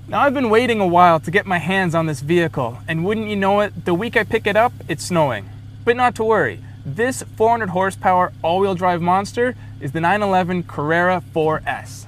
Now I've been waiting a while to get my hands on this vehicle, and wouldn't you know it, the week I pick it up, it's snowing. But not to worry, this 400 horsepower all-wheel drive monster is the 911 Carrera 4S.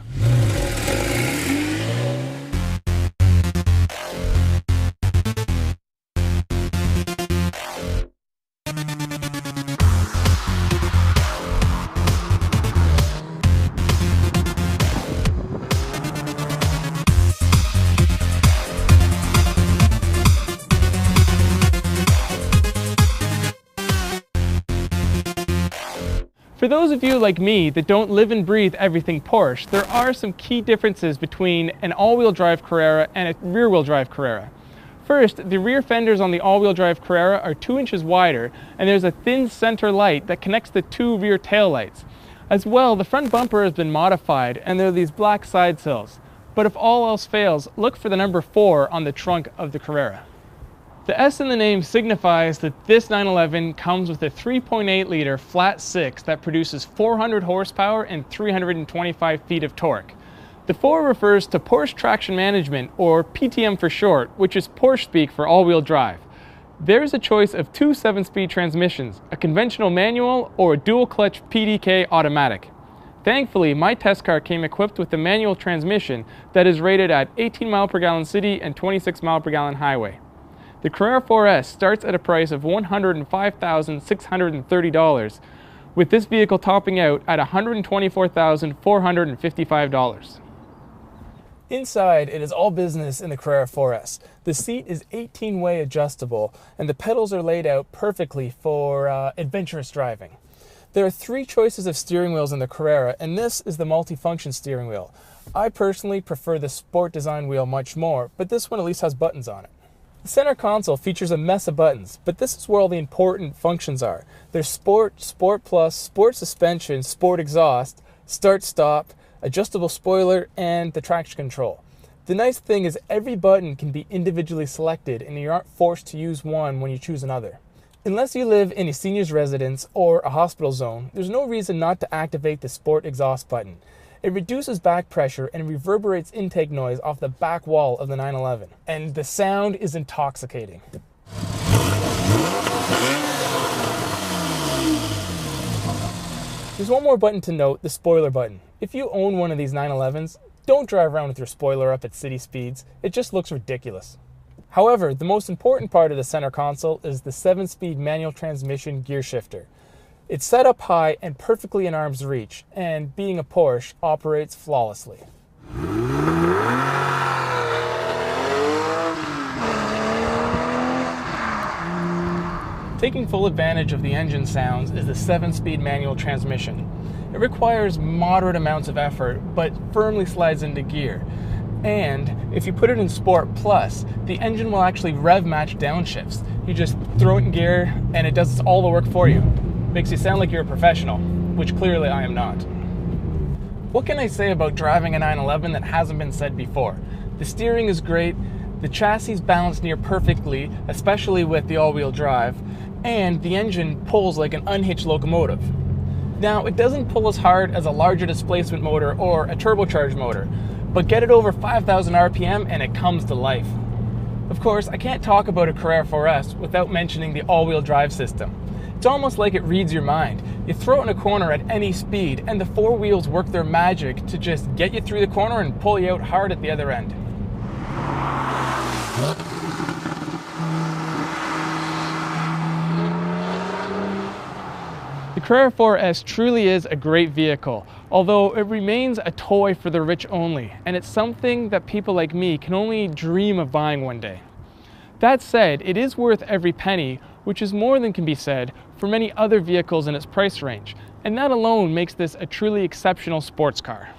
For those of you like me that don't live and breathe everything Porsche, there are some key differences between an all-wheel drive Carrera and a rear-wheel drive Carrera. First, the rear fenders on the all-wheel drive Carrera are 2 inches wider, and there's a thin center light that connects the 2 rear taillights. As well, the front bumper has been modified, and there are these black side sills. But if all else fails, look for the number 4 on the trunk of the Carrera. The S in the name signifies that this 911 comes with a 3.8 liter flat 6 that produces 400 horsepower and 325 feet of torque. The 4 refers to Porsche Traction Management, or PTM for short, which is Porsche speak for all-wheel drive. There's a choice of 2 7-speed transmissions, a conventional manual or a dual-clutch PDK automatic. Thankfully, my test car came equipped with a manual transmission that is rated at 18 miles per gallon city and 26 miles per gallon highway. The Carrera 4S starts at a price of $105,630, with this vehicle topping out at $124,455. Inside, it is all business in the Carrera 4S. The seat is 18-way adjustable, and the pedals are laid out perfectly for adventurous driving. There are 3 choices of steering wheels in the Carrera, and this is the multi-function steering wheel. I personally prefer the Sport design wheel much more, but this one at least has buttons on it. The center console features a mess of buttons, but this is where all the important functions are. There's Sport, Sport Plus, Sport Suspension, Sport Exhaust, Start Stop, adjustable spoiler, and the traction control. The nice thing is every button can be individually selected and you aren't forced to use one when you choose another. Unless you live in a senior's residence or a hospital zone, there's no reason not to activate the Sport Exhaust button. It reduces back pressure and reverberates intake noise off the back wall of the 911. And the sound is intoxicating. There's one more button to note, the spoiler button. If you own one of these 911s, don't drive around with your spoiler up at city speeds. It just looks ridiculous. However, the most important part of the center console is the 7-speed manual transmission gear shifter. It's set up high and perfectly in arm's reach, and being a Porsche, operates flawlessly. Taking full advantage of the engine sounds is the 7-speed manual transmission. It requires moderate amounts of effort, but firmly slides into gear. And if you put it in Sport Plus, the engine will actually rev match downshifts. You just throw it in gear and it does all the work for you. Makes you sound like you're a professional, which clearly I am not. What can I say about driving a 911 that hasn't been said before? The steering is great, the chassis is balanced near perfectly, especially with the all-wheel drive, and the engine pulls like an unhitched locomotive. Now, it doesn't pull as hard as a larger displacement motor or a turbocharged motor, but get it over 5,000 RPM and it comes to life. Of course, I can't talk about a Carrera 4S without mentioning the all-wheel drive system. It's almost like it reads your mind. You throw it in a corner at any speed, and the 4 wheels work their magic to just get you through the corner and pull you out hard at the other end. The Carrera 4S truly is a great vehicle, although it remains a toy for the rich only, and it's something that people like me can only dream of buying one day. That said, it is worth every penny, which is more than can be said for many other vehicles in its price range, and that alone makes this a truly exceptional sports car.